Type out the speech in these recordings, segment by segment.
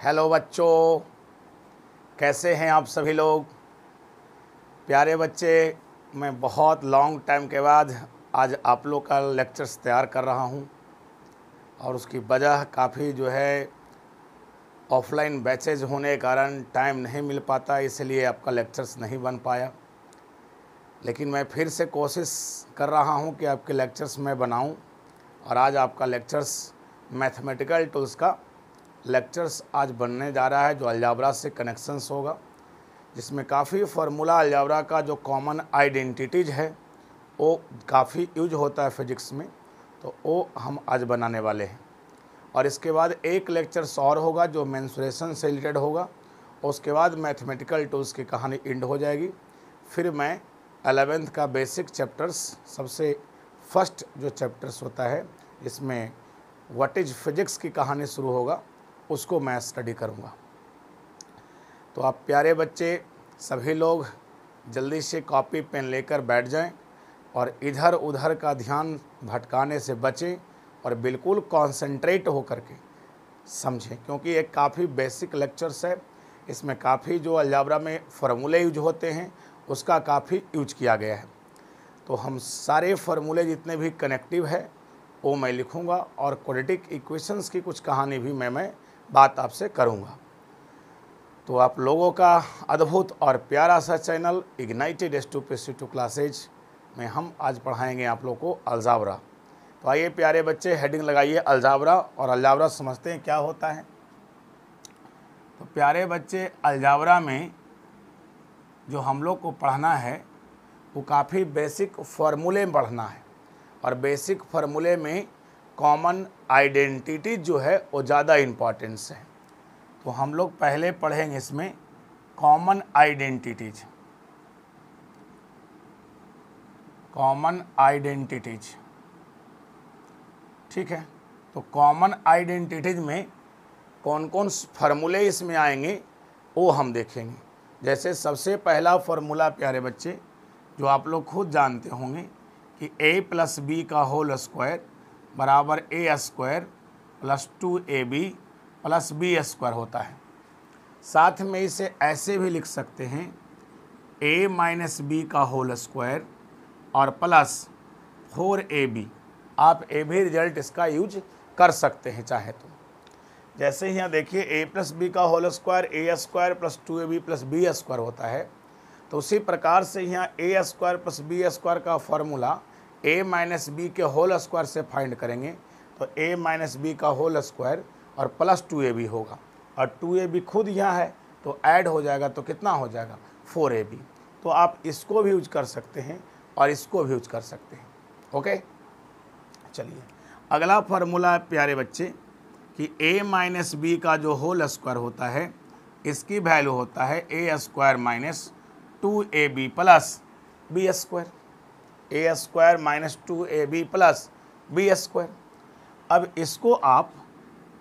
Hello बच्चों, कैसे हैं आप सभी लोग। प्यारे बच्चे, मैं बहुत लॉन्ग टाइम के बाद आज आप लोग का लेक्चर्स तैयार कर रहा हूं और उसकी वजह काफ़ी जो है ऑफलाइन बैचेज होने के कारण टाइम नहीं मिल पाता, इसलिए आपका लेक्चर्स नहीं बन पाया। लेकिन मैं फिर से कोशिश कर रहा हूं कि आपके लेक्चर्स मैं बनाऊं और आज आपका लेक्चर्स मैथमेटिकल टूल्स का लेक्चर्स आज बनने जा रहा है, जो अलजाब्रा से कनेक्शंस होगा, जिसमें काफ़ी फार्मूला अलजाब्रा का जो कॉमन आइडेंटिटीज है वो काफ़ी यूज होता है फिजिक्स में, तो वो हम आज बनाने वाले हैं। और इसके बाद एक लेक्चर्स और होगा जो मेंसुरेशन से रिलेटेड होगा, और उसके बाद मैथमेटिकल टूल्स की कहानी एंड हो जाएगी। फिर मैं 11th का बेसिक चैप्टर्स, सबसे फर्स्ट जो चैप्टर्स होता है इसमें व्हाट इज फिजिक्स की कहानी शुरू होगा, उसको मैं स्टडी करूँगा। तो आप प्यारे बच्चे सभी लोग जल्दी से कॉपी पेन लेकर बैठ जाएं और इधर उधर का ध्यान भटकाने से बचें और बिल्कुल कंसंट्रेट होकर के समझें, क्योंकि एक काफ़ी बेसिक लेक्चर्स है। इसमें काफ़ी जो अलजाब्रा में फार्मूले यूज होते हैं उसका काफ़ी यूज किया गया है। तो हम सारे फार्मूले जितने भी कनेक्टिव है वो मैं लिखूंगा और क्वाड्रेटिक इक्वेशंस की कुछ कहानी भी मैं बात आपसे करूंगा। तो आप लोगों का अद्भुत और प्यारा सा चैनल इग्नाइटेड S2P2 क्लासेज में हम आज पढ़ाएंगे आप लोगों को अलजाब्रा। तो आइए प्यारे बच्चे, हेडिंग लगाइए अलजाब्रा, और अलजाब्रा समझते हैं क्या होता है। तो प्यारे बच्चे, अलजाब्रा में जो हम लोग को पढ़ना है वो काफ़ी बेसिक फार्मूले में पढ़ना है, और बेसिक फार्मूले में कॉमन आइडेंटिटी जो है वो ज़्यादा इम्पॉर्टेंस है। तो हम लोग पहले पढ़ेंगे इसमें कॉमन आइडेंटिटीज। ठीक है, तो कॉमन आइडेंटिटीज में कौन कौन फार्मूले इसमें आएंगे वो हम देखेंगे। जैसे सबसे पहला फार्मूला प्यारे बच्चे, जो आप लोग खुद जानते होंगे कि a+b का होल स्क्वायर बराबर a² + 2ab + b² होता है। साथ में इसे ऐसे भी लिख सकते हैं a - b का होल स्क्वायर और प्लस 4ab। आप ए भी रिजल्ट इसका यूज कर सकते हैं चाहे तो। जैसे यहाँ देखिए a+b का whole square a² + 2ab + b² होता है, तो उसी प्रकार से यहाँ a² + b² का फार्मूला a - b के होल स्क्वायर से फाइंड करेंगे तो a - b का होल स्क्वायर और प्लस 2ab होगा, और 2ab खुद यहाँ है तो ऐड हो जाएगा, तो कितना हो जाएगा 4ab। तो आप इसको भी यूज कर सकते हैं और इसको भी यूज कर सकते हैं। ओके, चलिए अगला फार्मूला प्यारे बच्चे कि a - b का जो होल स्क्वायर होता है इसकी वैल्यू होता है a² - 2ab + b²। a² - 2ab + b²। अब इसको आप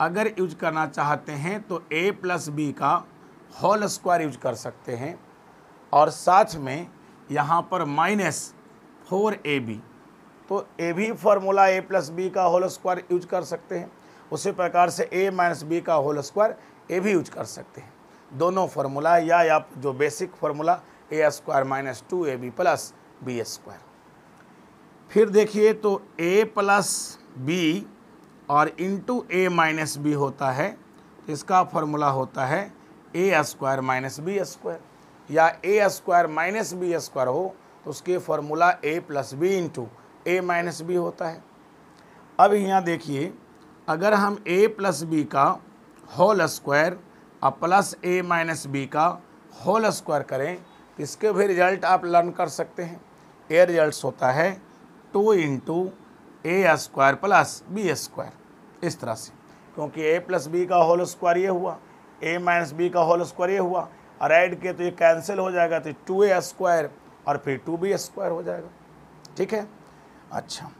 अगर यूज करना चाहते हैं तो a + b का होल स्क्वायर यूज कर सकते हैं, और साथ में यहाँ पर -4ab। तो ए भी फार्मूला a + b का होल स्क्वायर यूज कर सकते हैं, उसी प्रकार से a - b का होल स्क्वायर ए भी यूज कर सकते हैं। दोनों फार्मूला, या आप जो basic formula a² - 2ab + b²। फिर देखिए तो a + b और इंटू a - b होता है, तो इसका फार्मूला होता है a² - b², या a² - b² हो तो उसके formula a + b into a - b होता है। अब यहाँ देखिए, अगर हम a + b का होल स्क्वायर और प्लस a - b का होल स्क्वायर करें तो इसके भी रिजल्ट आप लर्न कर सकते हैं। ये रिजल्ट होता है 2 इंटू a² + b², इस तरह से, क्योंकि a + b का होल स्क्वायर ये हुआ, a - b का होल स्क्वायर ये हुआ, और ऐड किए तो ये कैंसिल हो जाएगा, तो 2a² और फिर 2b² हो जाएगा। ठीक है, अच्छा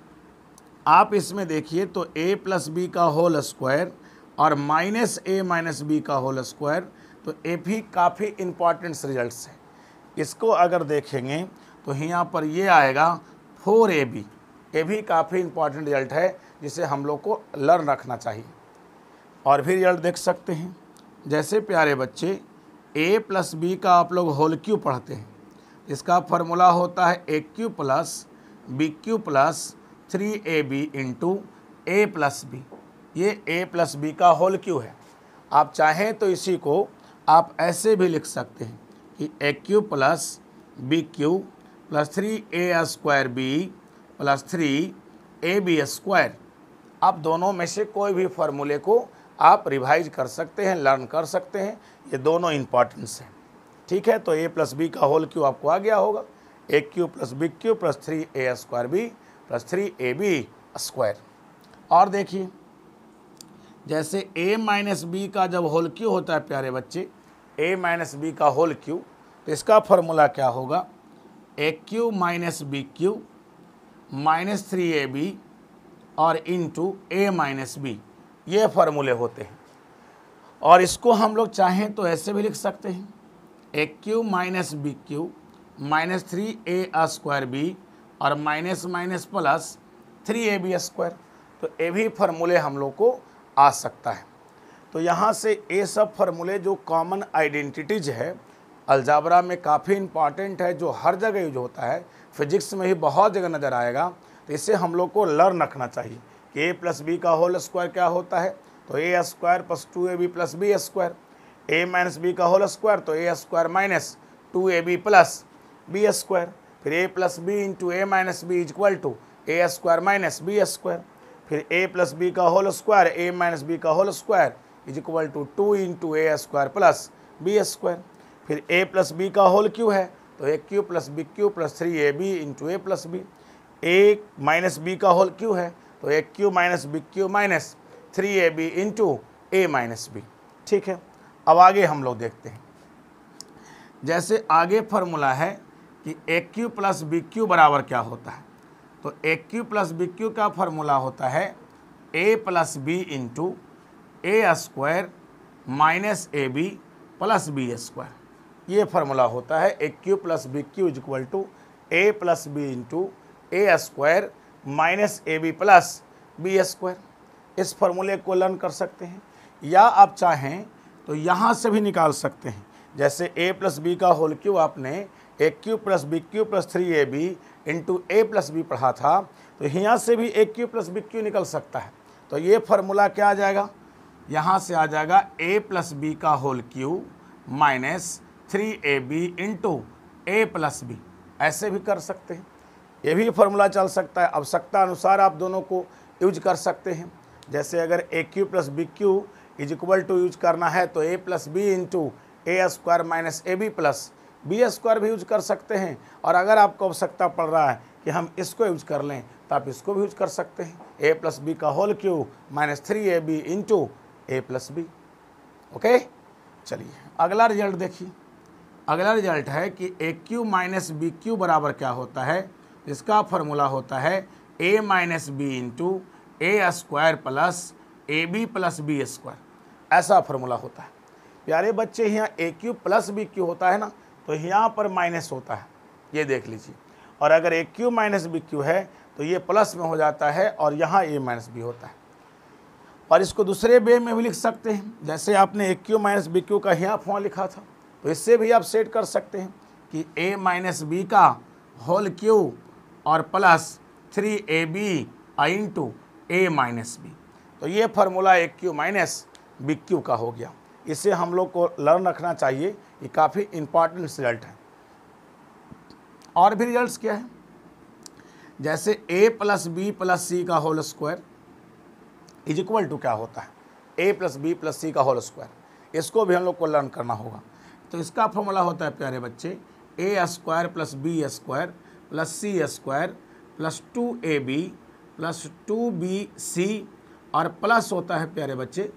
आप इसमें देखिए तो a + b का होल स्क्वायर और -a - b का होल स्क्वायर, तो ये भी काफ़ी इंपॉर्टेंट रिजल्ट्स है। इसको अगर देखेंगे तो यहाँ पर ये आएगा 4ab। ये भी काफ़ी इंपॉर्टेंट रिजल्ट है जिसे हम लोग को लर्न रखना चाहिए। और भी रिजल्ट देख सकते हैं जैसे प्यारे बच्चे a प्लस बी का आप लोग होल क्यूब पढ़ते हैं, इसका फॉर्मूला होता है a cube plus b cube plus 3ab into a plus b. ये a प्लस बी का होल क्यूब है। आप चाहें तो इसी को आप ऐसे भी लिख सकते हैं कि a cube plus b cube plus 3a square b plus 3ab square. आप दोनों में से कोई भी फार्मूले को आप रिवाइज कर सकते हैं, लर्न कर सकते हैं, ये दोनों इंपॉर्टेंस हैं। ठीक है, तो a प्लस बी का होल क्यूब आपको आ गया होगा, a cube plus b cube plus 3a square b plus 3ab square. और देखिए जैसे a माइनस बी का जब होल क्यूब होता है प्यारे बच्चे, a माइनस बी का होल क्यूब, तो इसका फॉर्मूला क्या होगा, a cube minus b cube minus 3ab और इंटू ए माइनस बी, ये फार्मूले होते हैं। और इसको हम लोग चाहें तो ऐसे भी लिख सकते हैं, a cube minus b cube minus 3a square b और minus minus plus 3ab square. तो ये भी फार्मूले हम लोग को आ सकता है। तो यहाँ से ये सब फार्मूले जो कॉमन आइडेंटिटीज है, अलजाब्रा में काफ़ी इंपॉर्टेंट है, जो हर जगह यूज होता है, फिजिक्स में ही बहुत जगह नज़र आएगा। तो इसे हम लोग को लर्न रखना चाहिए कि ए प्लस बी का होल स्क्वायर क्या होता है, तो a square plus 2ab plus b square. A minus b का होल स्क्वायर, तो a square minus 2ab plus b square. फिर a plus b into a minus b equal to a square minus b square. फिर a plus B का whole square, a minus b का whole square is equal to 2 into a square plus b square. फिर a plus B का whole cube है, तो a cube plus b cube plus 3ab into a plus b. A minus b का whole cube है, तो a cube minus b cube minus 3ab into a minus b. ठीक है, अब आगे हम लोग देखते हैं। जैसे आगे फार्मूला है कि a cube plus b cube बराबर क्या होता है, तो a cube plus b cube का फार्मूला होता है ए plus b into a square minus a b plus b square. ये फार्मूला होता है a cube plus b cube is equal to a plus b into a square minus a b plus b square. इस फार्मूले को learn कर सकते हैं, या आप चाहें तो यहाँ से भी निकाल सकते हैं। जैसे ए प्लस बी का होल क्यू आपने a cube plus b cube plus 3ab into a plus b पढ़ा था, तो यहाँ से भी a cube plus b cube निकल सकता है। तो ये फार्मूला क्या आ जाएगा, यहाँ से आ जाएगा ए प्लस बी का whole cube minus 3ab into a plus b. ऐसे भी कर सकते हैं, ये भी फार्मूला चल सकता है। आवश्यकता अनुसार आप दोनों को यूज कर सकते हैं। जैसे अगर a cube plus b cube is equal to use करना है, तो a plus b into a square minus a b plus b square भी यूज कर सकते हैं। और अगर आपको आवश्यकता पड़ रहा है कि हम इसको यूज कर लें, तो आप इसको भी यूज कर सकते हैं, ए प्लस बी का whole cube minus 3ab into a plus b. Okay, चलिए अगला रिजल्ट देखिए। अगला रिजल्ट है कि a cube minus b cube बराबर क्या होता है, इसका फॉर्मूला होता है a minus b into a square plus a b plus b square. ऐसा फॉर्मूला होता है प्यारे बच्चे। यहाँ a cube plus b cube होता है ना, तो यहाँ पर माइनस होता है, ये देख लीजिए। और अगर a cube minus b Q है तो ये प्लस में हो जाता है, और यहाँ ए माइनस बी होता है। और इसको दूसरे वे में भी लिख सकते हैं, जैसे आपने a cube minus b cube का यहाँ फॉर्म लिखा था, तो इससे भी आप सेट कर सकते हैं कि ए माइनस बी का होल क्यू और plus 3ab into a minus B. तो ये फार्मूला ए क्यू माइनस बी क्यू का हो गया। इसे हम लोग को लर्न रखना चाहिए, ये काफ़ी इंपॉर्टेंट रिजल्ट है। और भी रिजल्ट्स क्या है, जैसे ए प्लस बी प्लस सी का whole square is equal to क्या होता है, ए प्लस बी प्लस सी का होल स्क्वायर। इसको भी हम लोग को लर्न करना होगा। तो इसका फॉर्मूला होता है प्यारे बच्चे a square plus b square plus c square plus 2ab plus 2bc और प्लस होता है प्यारे बच्चे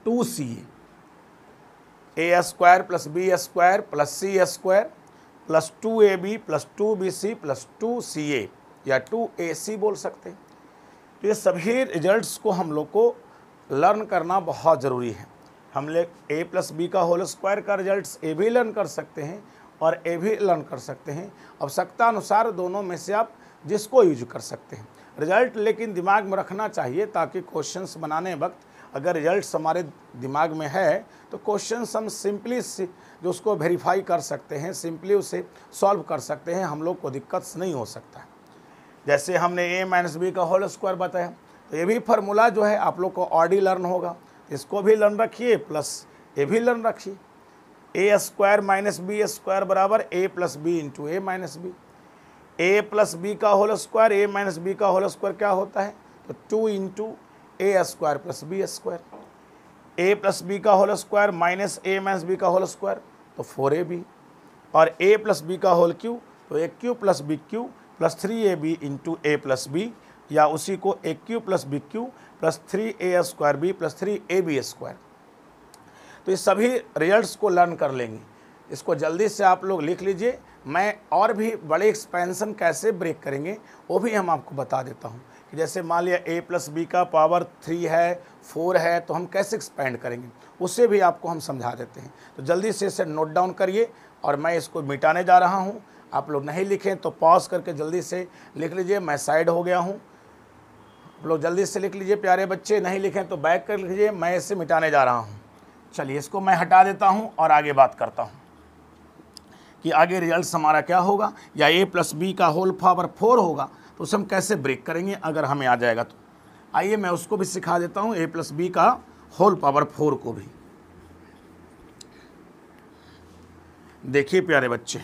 2ca। A square plus b square plus c square plus 2ab plus 2bc plus 2ca या 2ac बोल सकते हैं। तो ये सभी रिजल्ट्स को हम लोग को लर्न करना बहुत ज़रूरी है। हम लोग ए प्लस बी का होल स्क्वायर का रिजल्ट्स ए भी लर्न कर सकते हैं और ए भी लर्न कर सकते हैं। आवश्यकता अनुसार दोनों में से आप जिसको यूज कर सकते हैं रिजल्ट, लेकिन दिमाग में रखना चाहिए ताकि क्वेश्चंस बनाने वक्त अगर रिजल्ट्स हमारे दिमाग में है तो क्वेश्चन हम सिंपली जो उसको वेरीफाई कर सकते हैं, सिंपली उसे सॉल्व कर सकते हैं, हम लोग को दिक्कत नहीं हो सकता है। जैसे हमने a माइनस बी का होल स्क्वायर बताया, तो ये भी फार्मूला जो है आप लोग को ऑलरेडी लर्न होगा, इसको भी लर्न रखिए प्लस ये भी लर्न रखिए। A square minus b square बराबर a plus b into a minus b. A plus B का whole square, a minus b का होल स्क्वायर क्या होता है, तो 2 into a square plus b square. A plus B का whole square minus a minus b का whole square तो 4ab, और ए प्लस बी का होल क्यू तो a cube plus b cube plus 3ab into a plus b, या उसी को a cube plus b cube plus 3a square b plus 3ab square. तो ये सभी रिजल्ट्स को लर्न कर लेंगे, इसको जल्दी से आप लोग लिख लीजिए। मैं और भी बड़े एक्सपेंशन कैसे ब्रेक करेंगे वो भी हम आपको बता देता हूँ कि जैसे मान लिया a प्लस बी का पावर 3 है, 4 है, तो हम कैसे एक्सपेंड करेंगे उससे भी आपको हम समझा देते हैं। तो जल्दी से इसे नोट डाउन करिए, और मैं इसको मिटाने जा रहा हूँ। आप लोग नहीं लिखें तो पॉज करके जल्दी से लिख लीजिए। मैं साइड हो गया हूँ, आप लोग जल्दी से लिख लीजिए प्यारे बच्चे, नहीं लिखें तो बैक कर लीजिए, मैं इसे मिटाने जा रहा हूँ। चलिए इसको मैं हटा देता हूँ और आगे बात करता हूँ कि आगे रिजल्ट हमारा क्या होगा, या a प्लस बी का होल पावर 4 होगा तो उसे हम कैसे ब्रेक करेंगे अगर हमें आ जाएगा तो। आइए मैं उसको भी सिखा देता हूँ, a प्लस बी का होल पावर 4 को भी। देखिए प्यारे बच्चे,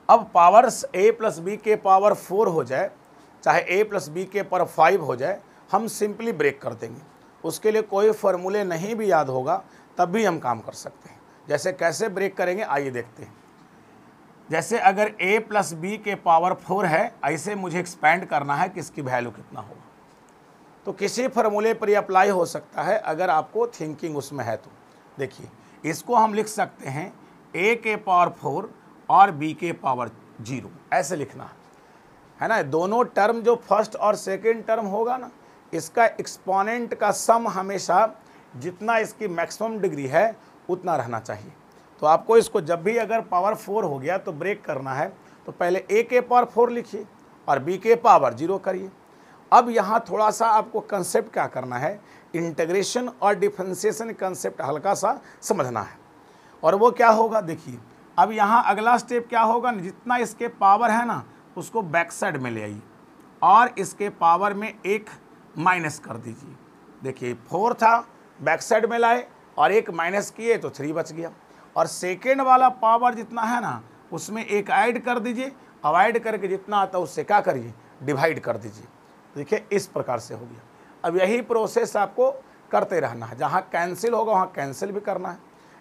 अब पावर्स a प्लस बी के पावर 4 हो जाए, चाहे a प्लस बी के पावर 5 हो जाए, हम सिंपली ब्रेक कर देंगे। उसके लिए कोई फार्मूले नहीं भी याद होगा तब भी हम काम कर सकते हैं। जैसे कैसे ब्रेक करेंगे आइए देखते हैं। जैसे अगर a प्लस बी के पावर 4 है, ऐसे मुझे एक्सपेंड करना है कि इसकी वैल्यू कितना होगा, तो किसी फार्मूले पर यह अप्लाई हो सकता है अगर आपको थिंकिंग उसमें है तो। देखिए इसको हम लिख सकते हैं a के पावर 4 और b के पावर 0, ऐसे लिखना है ना। दोनों टर्म जो फर्स्ट और सेकेंड टर्म होगा ना, इसका एक्सपोनेंट का सम हमेशा जितना इसकी मैक्सिमम डिग्री है उतना रहना चाहिए। तो आपको इसको जब भी अगर पावर 4 हो गया तो ब्रेक करना है, तो पहले a के पावर 4 लिखिए और b के पावर 0 करिए। अब यहाँ थोड़ा सा आपको कंसेप्ट क्या करना है, इंटीग्रेशन और डिफरेंशिएशन कंसेप्ट हल्का सा समझना है। और वो क्या होगा, देखिए अब यहाँ अगला स्टेप क्या होगा, जितना इसके पावर है ना उसको बैक साइड में ले आइए और इसके पावर में 1 माइनस कर दीजिए। देखिए 4 था, बैक साइड में लाए और 1 माइनस किए तो 3 बच गया। और सेकेंड वाला पावर जितना है ना उसमें 1 ऐड कर दीजिए, अब ऐड करके जितना आता है उससे क्या करिए, डिवाइड कर दीजिए। देखिए इस प्रकार से हो गया। अब यही प्रोसेस आपको करते रहना है, जहाँ कैंसिल होगा वहाँ कैंसिल भी करना है।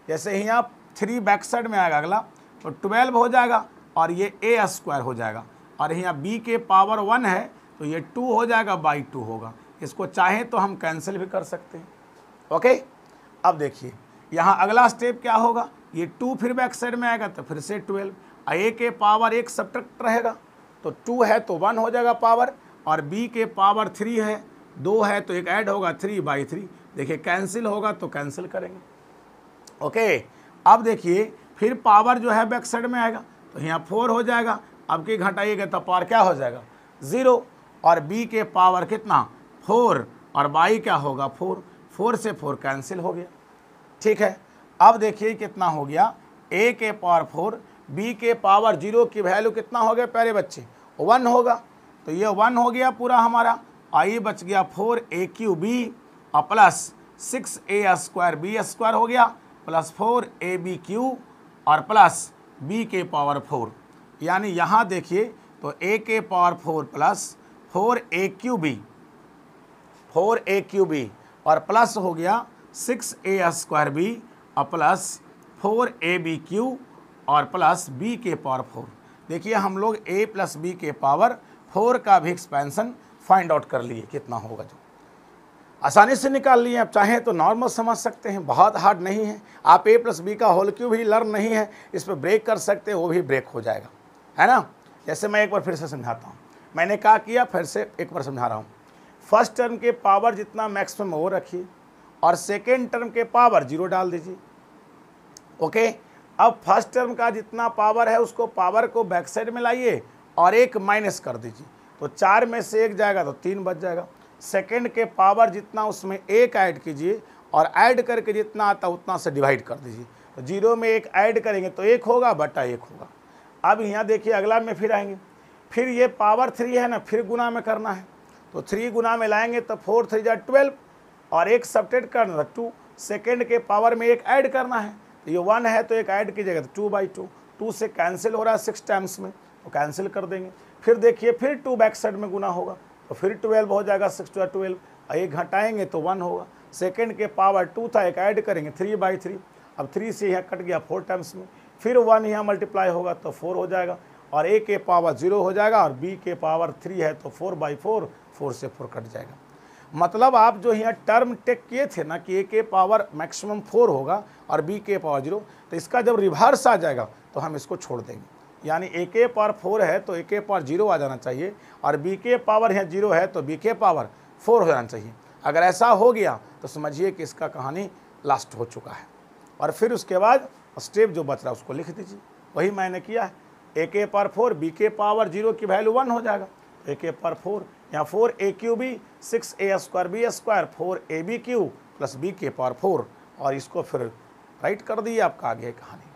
जैसे ही आप 3 बैक साइड में आएगा अगला तो 12 हो जाएगा और ये a स्क्वायर हो जाएगा, और यहाँ b के पावर 1 है तो ये 2 हो जाएगा बाई 2 होगा। इसको चाहें तो हम कैंसिल भी कर सकते हैं। ओके, अब देखिए यहाँ अगला स्टेप क्या होगा, ये 2 फिर बैक साइड में आएगा तो फिर से 12, a के पावर 1 सब्ट्रैक्ट रहेगा तो 2 है तो 1 हो जाएगा पावर, और b के पावर 3 है, 2 है तो 1 ऐड होगा 3 बाई 3। देखिए कैंसिल होगा तो कैंसिल करेंगे। ओके, अब देखिए फिर पावर जो है बैक साइड में आएगा तो यहाँ 4 हो जाएगा, अब की घटाइएगा तो पावर क्या हो जाएगा 0, और b के पावर कितना 4 और बाई क्या होगा 4, 4 से 4 कैंसिल हो गया। ठीक है, अब देखिए कितना हो गया, a के पावर 4, b के पावर 0 की वैल्यू कितना हो गया प्यारे बच्चे 1 होगा, तो ये 1 हो गया पूरा हमारा। आई बच गया 4a³ और plus 6a square b square हो गया प्लस 4ab³ और प्लस b के पावर 4, यानी यहाँ देखिए तो a के पावर 4 प्लस 4a³ और प्लस हो गया 6a स्क्वायर b और प्लस 4ab³ और प्लस b के पावर 4। देखिए हम लोग a प्लस b के पावर 4 का भी एक्सपेंशन फाइंड आउट कर लिए कितना होगा, जो आसानी से निकाल लिए। आप चाहें तो नॉर्मल समझ सकते हैं, बहुत हार्ड नहीं है। आप a प्लस बी का होल क्यूब भी लर्न नहीं है, इस पर ब्रेक कर सकते हैं, वो भी ब्रेक हो जाएगा, है ना। जैसे मैं एक बार फिर से समझाता हूँ, मैंने क्या किया फिर से एक बार समझा रहा हूँ। फर्स्ट टर्म के पावर जितना मैक्सिमम वो रखिए और सेकेंड टर्म के पावर 0 डाल दीजिए। ओके, अब फर्स्ट टर्म का जितना पावर है उसको पावर को बैक साइड में लाइए और 1 माइनस कर दीजिए, तो 4 में से 1 जाएगा तो 3 बच जाएगा। सेकंड के पावर जितना उसमें एक ऐड कीजिए और ऐड करके जितना आता उतना से डिवाइड कर दीजिए। तो 0 में 1 ऐड करेंगे तो 1 होगा बटा 1 होगा। अब यहाँ देखिए अगला में फिर आएंगे, फिर ये पावर 3 है ना, फिर गुना में करना है। तो 3 गुना में लाएंगे तो 4 3 जा 12 और 1 सब्ट्रैक्ट करना था 2, सेकंड के पावर में 1 ऐड करना है। तो ये 1 है तो 1 ऐड कीजिएगा तो 2/2, 2 से कैंसिल हो रहा है 6 टाइम्स में, तो कैंसिल कर देंगे। फिर देखिए फिर 2 बैक साइड में गुना होगा तो फिर 12 हो जाएगा, 6 2 12, 1 घटाएंगे तो 1 होगा। सेकंड के पावर 2 था, 1 ऐड करेंगे 3/3, अब 3 से यहाँ कट गया 4 टाइम्स में, फिर 1 यहाँ मल्टीप्लाई होगा तो 4 हो जाएगा और a के पावर 0 हो जाएगा और b के पावर 3 है तो 4/4, 4 से 4 कट जाएगा। मतलब आप जो यहाँ टर्म टेक किए थे ना कि a के पावर मैक्सिमम 4 होगा और b के पावर 0, तो इसका जब रिवर्स आ जाएगा तो हम इसको छोड़ देंगे। यानी a के पावर 4 है तो a के पावर 0 आ जाना चाहिए और b के पावर यहाँ 0 है तो b के पावर 4 हो जाना चाहिए। अगर ऐसा हो गया तो समझिए कि इसका कहानी लास्ट हो चुका है। और फिर उसके बाद स्टेप जो बच रहा है उसको लिख दीजिए, वही मैंने किया है। a के पावर 4, b के पावर 0 की वैल्यू 1 हो जाएगा, a के पावर 4, यहाँ 4a³ 6a² b², 4ab³ plus b के पावर 4, और इसको फिर राइट कर दिए, आपका आगे कहानी।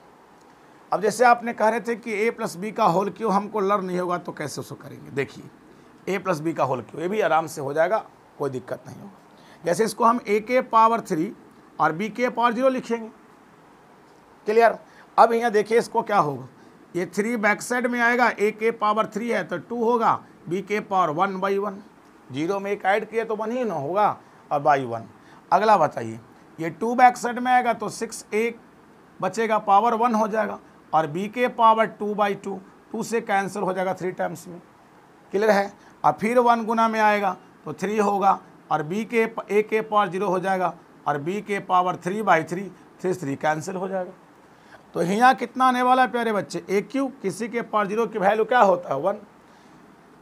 अब जैसे आपने कह रहे थे कि a प्लस बी का होल क्यों हमको लर्न नहीं होगा तो कैसे उसको करेंगे, देखिए a प्लस बी का होल क्यों, ये भी आराम से हो जाएगा, कोई दिक्कत नहीं होगा। जैसे इसको हम a के पावर 3 और b के पावर 0 लिखेंगे, क्लियर। अब यहाँ देखिए इसको क्या होगा, ये 3 बैक साइड में आएगा, a के पावर 3 है तो 2 होगा, b के पावर 1/1, 0 में 1 ऐड किए तो 1 ही ना होगा और बाई 1। अगला बताइए, ये 2 बैक साइड में आएगा तो 6a बचेगा, पावर 1 हो जाएगा और b के पावर 2/2, 2 से कैंसिल हो जाएगा 3 टाइम्स में, क्लियर है। और फिर 1 गुना में आएगा तो 3 होगा और a के पावर 0 हो जाएगा और b के पावर 3/3, 3 कैंसिल हो जाएगा। तो यहाँ कितना आने वाला है प्यारे बच्चे, a³ किसी के पावर 0 की वैल्यू क्या होता है 1,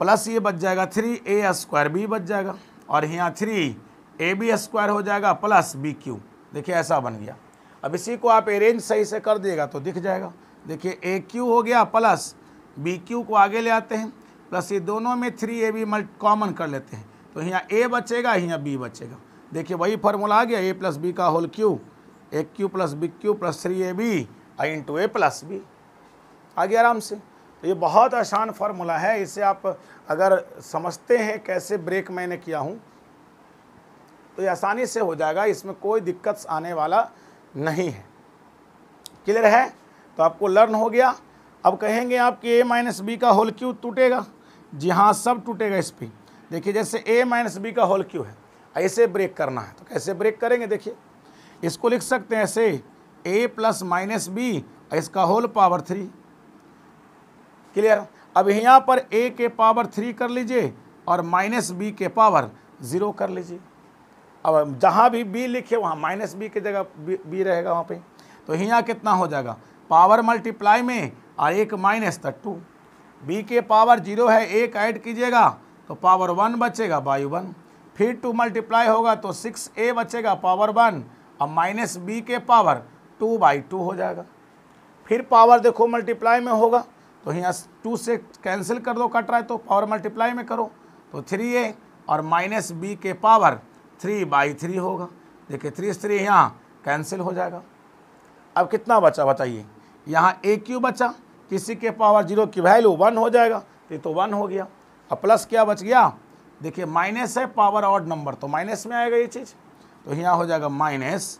प्लस ये बच जाएगा 3a² b बच जाएगा और यहाँ 3ab² हो जाएगा प्लस b³। देखिए ऐसा बन गया। अब इसी को आप अरेंज सही से कर दिएगा तो दिख जाएगा। देखिए a³ हो गया प्लस b³ को आगे ले आते हैं, प्लस ये दोनों में 3ab कॉमन कर लेते हैं तो यहाँ a बचेगा, यहाँ b बचेगा। देखिए वही फार्मूला आ गया, a प्लस बी का whole cube, a³ plus b³ plus 3ab into a plus b, आ गया आराम से। तो ये बहुत आसान फार्मूला है, इसे आप अगर समझते हैं कैसे ब्रेक मैंने किया हूँ तो ये आसानी से हो जाएगा, इसमें कोई दिक्कत आने वाला नहीं है, क्लियर है। तो आपको लर्न हो गया। अब कहेंगे आप कि a माइनस बी का होल क्यू टूटेगा, जी हाँ सब टूटेगा इस पर। देखिए जैसे a माइनस बी का होल क्यू है, ऐसे ब्रेक करना है तो कैसे ब्रेक करेंगे, देखिए इसको लिख सकते हैं ऐसे a प्लस माइनस बी इसका होल पावर 3, क्लियर। अब यहाँ पर a के पावर 3 कर लीजिए और माइनस b के पावर 0 कर लीजिए। अब जहाँ भी b लिखे वहाँ माइनस b की जगह b रहेगा वहाँ पे। तो यहाँ कितना हो जाएगा, पावर मल्टीप्लाई में और 1 माइनस तक 2, b के पावर 0 है, 1 ऐड कीजिएगा तो पावर 1 बचेगा बाई 1, फिर 2 मल्टीप्लाई होगा तो 6a बचेगा पावर 1 और माइनस b के पावर 2/2 हो जाएगा। फिर पावर देखो मल्टीप्लाई में होगा तो यहाँ 2 से कैंसिल कर दो, कट रहा है तो पावर मल्टीप्लाई में करो तो 3a और माइनस b के पावर 3/3 होगा। देखिए 3 यहाँ कैंसिल हो जाएगा। अब कितना बचा बताइए, यहाँ a³ बचा, किसी के पावर 0 की वैल्यू 1 हो जाएगा, ये तो 1 हो गया। अब प्लस क्या बच गया, देखिए माइनस है पावर ऑड नंबर तो माइनस में आएगा ये चीज़, तो यहाँ हो जाएगा माइनस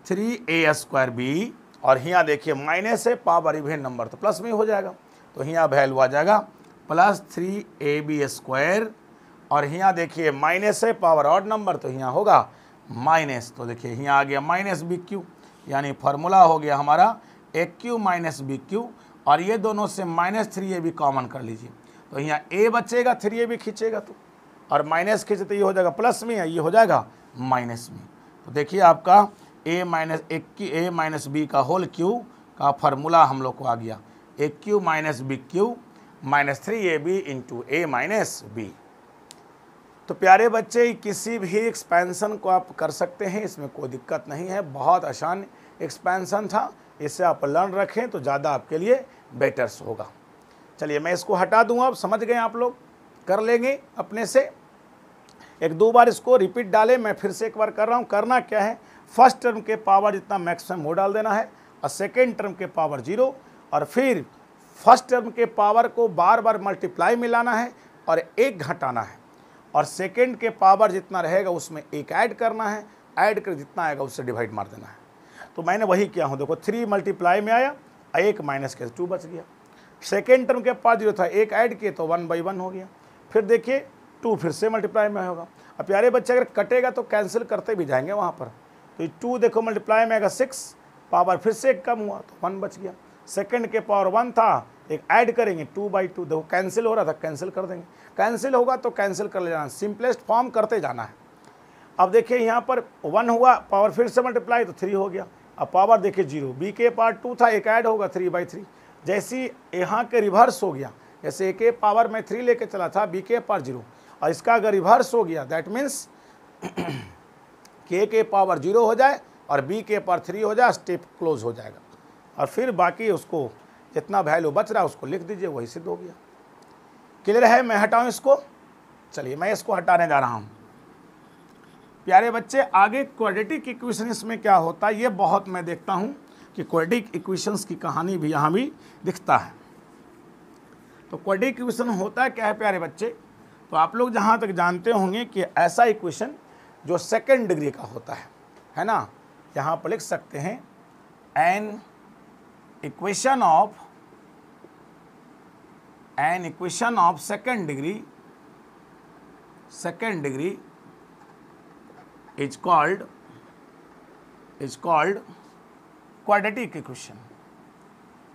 3a² b और यहाँ देखिए माइनस है पावर इवन नंबर तो प्लस में हो जाएगा, तो यहाँ वैल्यू आ जाएगा प्लस 3ab² और यहाँ देखिए माइनस है पावर ऑड नंबर तो यहाँ होगा माइनस, तो देखिए यहाँ आ गया माइनस b³, यानी फार्मूला हो गया हमारा a³ माइनस b³ और ये दोनों से माइनस 3ab कॉमन कर लीजिए तो यहाँ a बचेगा, 3ab खींचेगा तो और माइनस खींचे तो ये हो जाएगा प्लस में, ये हो जाएगा माइनस में। तो देखिए आपका a माइनस b का होल क्यू का फार्मूला हम लोग को आ गया, a³ minus b³ minus 3ab into a minus b। तो प्यारे बच्चे किसी भी एक्सपेंसन को आप कर सकते हैं, इसमें कोई दिक्कत नहीं है, बहुत आसान एक्सपेंसन था, इसे आप लर्न रखें तो ज़्यादा आपके लिए बेटर्स होगा। चलिए मैं इसको हटा दूंगा, अब समझ गए आप लोग, कर लेंगे अपने से। एक दो बार इसको रिपीट डाले, मैं फिर से एक बार कर रहा हूँ। करना क्या है, फर्स्ट टर्म के पावर जितना मैक्सिमम वो डाल देना है और सेकेंड टर्म के पावर 0, और फिर फर्स्ट टर्म के पावर को बार बार मल्टीप्लाई में लाना है और 1 घटाना है, और सेकेंड के पावर जितना रहेगा उसमें 1 ऐड करना है, ऐड कर जितना आएगा उससे डिवाइड मार देना है। तो मैंने वही किया हूँ, देखो 3 मल्टीप्लाई में आया, 1 माइनस के 2 बच गया। सेकेंड टर्म के पास 0 था, 1 ऐड किए तो 1/1 हो गया। फिर देखिए 2 फिर से मल्टीप्लाई में होगा। अब प्यारे बच्चे अगर कटेगा तो कैंसिल करते भी जाएंगे वहाँ पर, तो 2 देखो मल्टीप्लाई में आएगा 6, पावर फिर से 1 कम हुआ तो 1 बच गया। सेकंड के पावर 1 था, एक ऐड करेंगे 2/2, देखो कैंसिल हो रहा था, कैंसिल कर देंगे, कैंसिल होगा तो कैंसिल कर ले जाना, सिंपलेस्ट फॉर्म करते जाना है। अब देखिए यहाँ पर 1 हुआ, पावर फिर से मल्टीप्लाई तो 3 हो गया। अब पावर देखिए 0, बी के पावर 2 था, एक ऐड होगा 3/3। जैसे यहाँ के रिवर्स हो गया, जैसे ए के पावर में 3 लेके चला था, बी के पावर 0, और इसका अगर रिवर्स हो गया दैट मीन्स के पावर 0 हो जाए और बी के पावर 3 हो जाए, स्टेप क्लोज हो जाएगा। और फिर बाकी उसको जितना वैल्यू बच रहा है उसको लिख दीजिए, वही सिद्ध हो गया। क्लियर है? मैं हटाऊं इसको, चलिए मैं इसको हटाने जा रहा हूं। प्यारे बच्चे आगे क्वाड्रेटिक इक्वेशन इसमें क्या होता है, ये बहुत मैं देखता हूं कि क्वाड्रेटिक इक्वेशंस की कहानी भी यहाँ भी दिखता है। तो क्वाड्रेटिक इक्वेशन होता है क्या है प्यारे बच्चे, तो आप लोग जहाँ तक जानते होंगे कि ऐसा इक्वेशन जो सेकेंड डिग्री का होता है ना। यहाँ पर लिख सकते हैं an equation of second degree is called quadratic equation.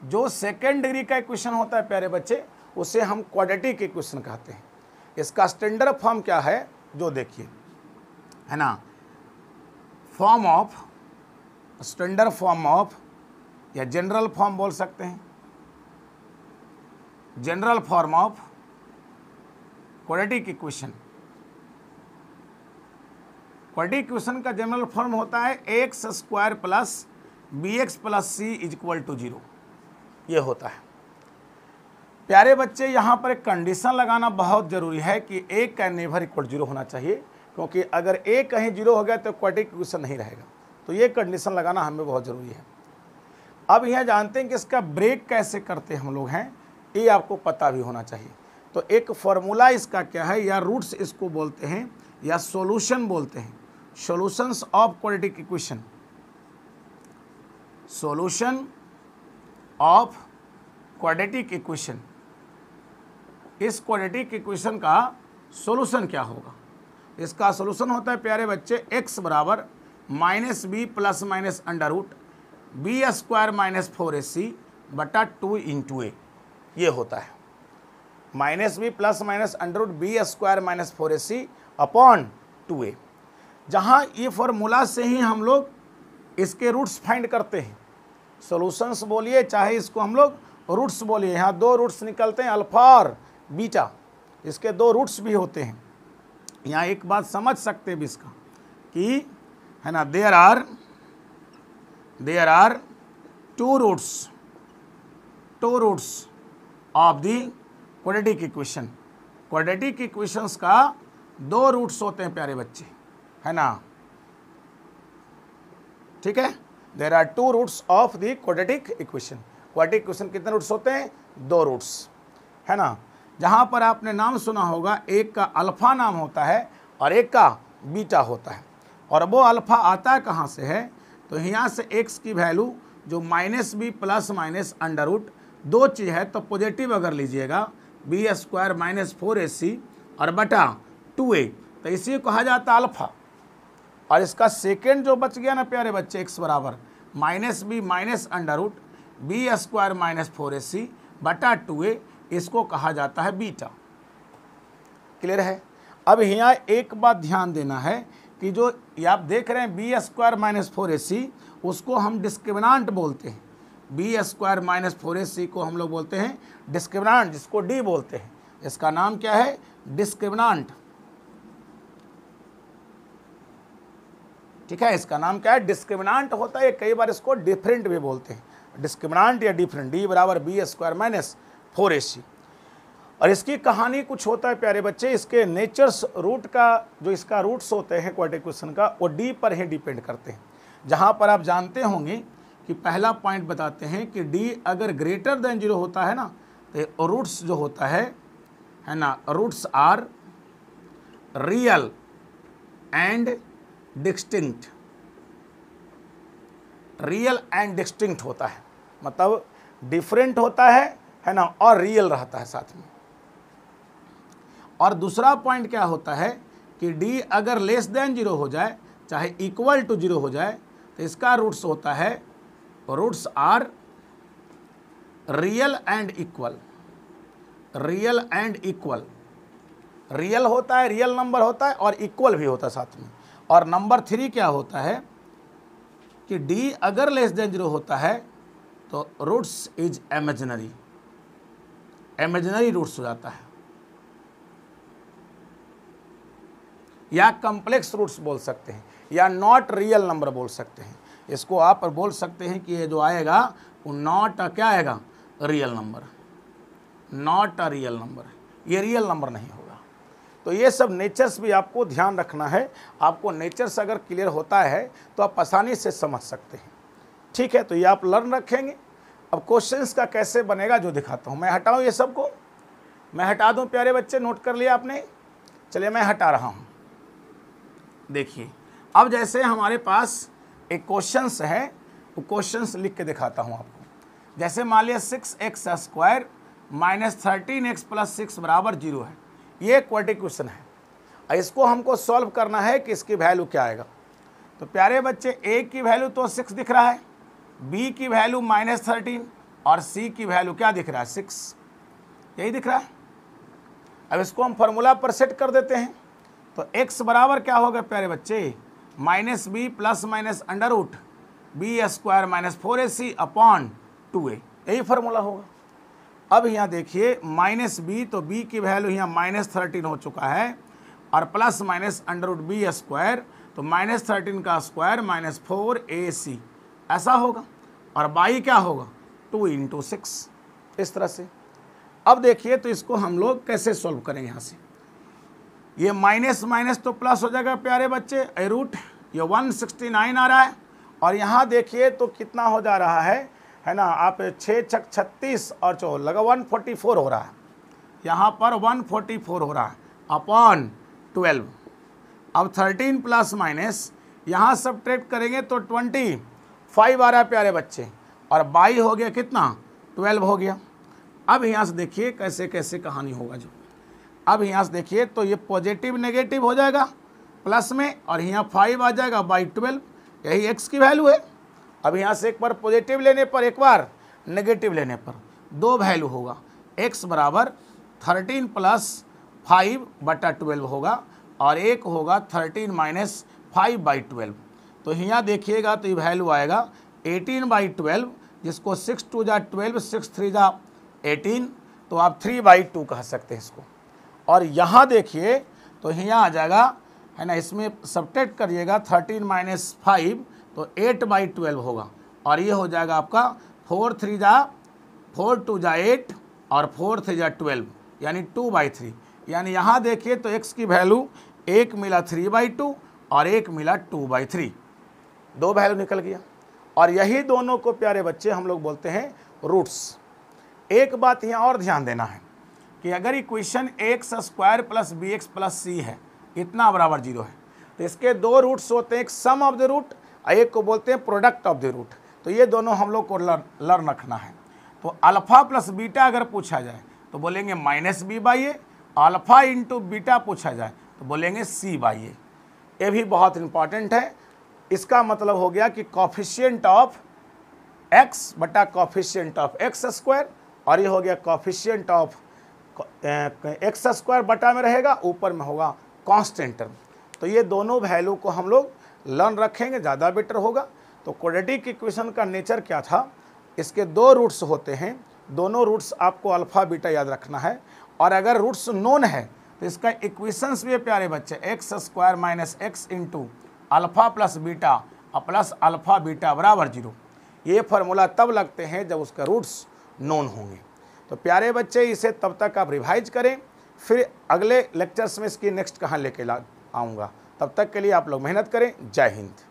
जो सेकेंड डिग्री का इक्वेशन होता है प्यारे बच्चे, उसे हम क्वाड्रेटिक इक्वेशन कहते हैं। इसका स्टैंडर्ड फॉर्म क्या है जो देखिए, है ना, स्टैंडर्ड फॉर्म ऑफ या जनरल फॉर्म बोल सकते हैं, general form of quadratic equation. Quadratic equation का जनरल फॉर्म होता है x² plus bx plus c is equal to 0। ये होता है प्यारे बच्चे। यहाँ पर एक कंडीशन लगाना बहुत ज़रूरी है कि a का नेवर इक्वल 0 होना चाहिए, क्योंकि अगर a कहीं 0 हो गया तो क्वाड्रेटिक इक्वेशन नहीं रहेगा। तो ये कंडीशन लगाना हमें बहुत ज़रूरी है। अब यह जानते हैं कि इसका ब्रेक कैसे करते हम लोग हैं, ये आपको पता भी होना चाहिए। तो एक फॉर्मूला इसका क्या है, या रूट्स इसको बोलते हैं या सॉल्यूशन बोलते हैं, solutions of quadratic equation. Solution of quadratic equation, इस क्वाड्रेटिक इक्वेशन का सॉल्यूशन क्या होगा। इसका सॉल्यूशन होता है प्यारे बच्चे x बराबर -b plus minus under root b² - 4ac बटा 2 × a। ये होता है -b plus minus under root b² - 4ac upon 2a। जहाँ ये फॉर्मूला से ही हम लोग इसके रूट्स फाइंड करते हैं। सॉल्यूशंस बोलिए चाहे इसको हम लोग रूट्स बोलिए, यहाँ 2 रूट्स निकलते हैं अल्फा और बीटा, इसके 2 रूट्स भी होते हैं। यहाँ एक बात समझ सकते हैं भी इसका कि, है ना, there are 2 roots of the quadratic equation. Quadratic equations का 2 रूट्स होते हैं प्यारे बच्चे, है ना, ठीक है। There are 2 roots of the quadratic equation. Quadratic equation कितने रूट्स होते हैं, 2 रूट्स, है ना। जहाँ पर आपने नाम सुना होगा, एक का अल्फा नाम होता है और एक का बीटा होता है। और वो अल्फा आता है कहाँ से है, तो यहाँ से x की वैल्यू जो -b plus minus under root 2 चीज़ है, तो पॉजिटिव अगर लीजिएगा b² - 4ac और बटा 2a, तो इसी को कहा जाता है अल्फा। और इसका सेकेंड जो बच गया ना प्यारे बच्चे, x बराबर -b minus under root b² - 4ac बटा 2a, इसको कहा जाता है बीटा। क्लियर है? अब यहाँ एक बात ध्यान देना है कि जो ये आप देख रहे हैं b² - 4ac, उसको हम डिस्क्रिमिनांट बोलते हैं। b² - 4ac को हम लोग बोलते हैं डिस्क्रिमिनांट, जिसको d बोलते हैं। इसका नाम क्या है, डिस्क्रिमिनांट। ठीक है, इसका नाम क्या है, डिस्क्रिमिनांट होता है। कई बार इसको डिफरेंट भी बोलते हैं, डिस्क्रिमिनांट या डिफरेंट। d बराबर b² - 4ac। और इसकी कहानी कुछ होता है प्यारे बच्चे, इसके नेचर्स रूट का जो इसका रूट्स होते हैं क्वाड्रेटिक इक्वेशन का, वो डी पर ही डिपेंड करते हैं। जहाँ पर आप जानते होंगे कि पहला पॉइंट बताते हैं कि डी अगर ग्रेटर देन 0 होता है ना, तो रूट्स जो होता है ना, roots are real and distinct. Real and distinct होता है, मतलब डिफरेंट होता है ना, और रियल रहता है साथ में। और दूसरा पॉइंट क्या होता है कि डी अगर लेस देन 0 हो जाए, चाहे इक्वल टू 0 हो जाए, तो इसका रूट्स होता है, roots are real and equal. Real and equal, real होता है, रियल नंबर होता है, और इक्वल भी होता है साथ में। और नंबर 3 क्या होता है कि डी अगर लेस देन 0 होता है तो roots is imaginary, imaginary roots हो जाता है, या कम्प्लेक्स रूट्स बोल सकते हैं, या नॉट रियल नंबर बोल सकते हैं। इसको आप बोल सकते हैं कि ये जो आएगा वो नॉट क्या आएगा, real number, not a real number, ये रियल नंबर नहीं होगा। तो ये सब नेचर्स भी आपको ध्यान रखना है। आपको नेचर्स अगर क्लियर होता है तो आप आसानी से समझ सकते हैं। ठीक है, तो ये आप लर्न रखेंगे। अब क्वेश्चंस का कैसे बनेगा जो दिखाता हूँ। मैं हटाऊँ ये सबको, मैं हटा दूँ प्यारे बच्चे, नोट कर लिया आपने? चलिए मैं हटा रहा हूँ। देखिए अब जैसे हमारे पास एक क्वेश्चंस है, वो क्वेश्चंस लिख के दिखाता हूँ आपको। जैसे मान लिया 6x square minus 13x plus 6 बराबर 0 है। ये क्वाड्रेटिक इक्वेशन है, और इसको हमको सॉल्व करना है कि इसकी वैल्यू क्या आएगा। तो प्यारे बच्चे a की वैल्यू तो 6 दिख रहा है, b की वैल्यू -13, और c की वैल्यू क्या दिख रहा है, 6, यही दिख रहा है। अब इसको हम फार्मूला पर सेट कर देते हैं। तो x बराबर क्या होगा प्यारे बच्चे, -b plus minus under root B square minus 4ac upon 2a, यही फार्मूला होगा। अब यहाँ देखिए -b, तो b की वैल्यू यहाँ -13 हो चुका है, और plus minus under root B square, तो -13 का स्क्वायर माइनस 4ac ऐसा होगा। और बाई क्या होगा, 2 × 6, इस तरह से। अब देखिए तो इसको हम लोग कैसे सॉल्व करेंगे। यहाँ से ये माइनस माइनस तो प्लस हो जाएगा प्यारे बच्चे, ए रूट ये 169 आ रहा है, और यहाँ देखिए तो कितना हो जा रहा है ना, आप 6 × 6 = 36 और 4 लगा 144 हो रहा है, यहाँ पर 144 हो रहा है अपॉन 12। अब 13 प्लस माइनस यहाँ सब्ट्रैक्ट करेंगे तो 25 आ रहा है प्यारे बच्चे, और बाई हो गया कितना, 12 हो गया। अब यहाँ से देखिए कैसे कैसे कहानी होगा जो। अब यहाँ से देखिए तो ये पॉजिटिव नेगेटिव हो जाएगा प्लस में, और यहाँ 5 आ जाएगा बाई 12, यही x की वैल्यू है। अब यहाँ से एक बार पॉजिटिव लेने पर, एक बार नेगेटिव लेने पर 2 वैल्यू होगा, x बराबर 13 प्लस 5/12 होगा, और एक होगा 13 माइनस 5/12। तो यहाँ देखिएगा तो ये वैल्यू आएगा 18/12, जिसको 6 × 2 = 12, 6 × 3 = 18, तो आप 3/2 कह सकते हैं इसको। और यहाँ देखिए तो यहाँ आ जाएगा है ना, इसमें सब्ट्रैक्ट करिएगा 13 माइनस 5, तो 8/12 होगा, और ये हो जाएगा आपका 4 × 3 = 4 × 2 = 8, और 4 × 3 = 12, यानी 2/3। यानी यहाँ देखिए तो x की वैल्यू एक मिला 3/2 और एक मिला 2/3, 2 वैल्यू निकल गया। और यही दोनों को प्यारे बच्चे हम लोग बोलते हैं रूट्स। एक बात यहाँ और ध्यान देना है कि अगर equation x² plus bx plus c है, इतना बराबर 0 है, तो इसके 2 रूट्स होते हैं, एक सम ऑफ द रूट और एक को बोलते हैं प्रोडक्ट ऑफ द रूट। तो ये दोनों हम लोग को लर्न रखना है। तो अल्फ़ा प्लस बीटा अगर पूछा जाए तो बोलेंगे -b/a, अल्फ़ा इंटू बीटा पूछा जाए तो बोलेंगे c/a। ये भी बहुत इंपॉर्टेंट है। इसका मतलब हो गया कि कॉफिशिएंट ऑफ x बटा कॉफिशिएंट ऑफ x², और ये हो गया कॉफिशिएंट ऑफ x² बटा में रहेगा, ऊपर में होगा कांस्टेंट टर्म। तो ये दोनों वैल्यू को हम लोग लर्न रखेंगे, ज़्यादा बेटर होगा। तो क्वाड्रेटिक इक्वेशन का नेचर क्या था, इसके 2 रूट्स होते हैं, दोनों रूट्स आपको अल्फ़ा बीटा याद रखना है। और अगर रूट्स नोन है तो इसका इक्वेशंस भी प्यारे बच्चे x² minus x into alpha plus beta plus alpha beta बराबर 0। ये फार्मूला तब लगते हैं जब उसका रूट्स नोन होंगे। तो प्यारे बच्चे इसे तब तक आप रिवाइज करें, फिर अगले लेक्चर्स में इसकी नेक्स्ट कहाँ लेके आऊँगा। तब तक के लिए आप लोग मेहनत करें। जय हिंद।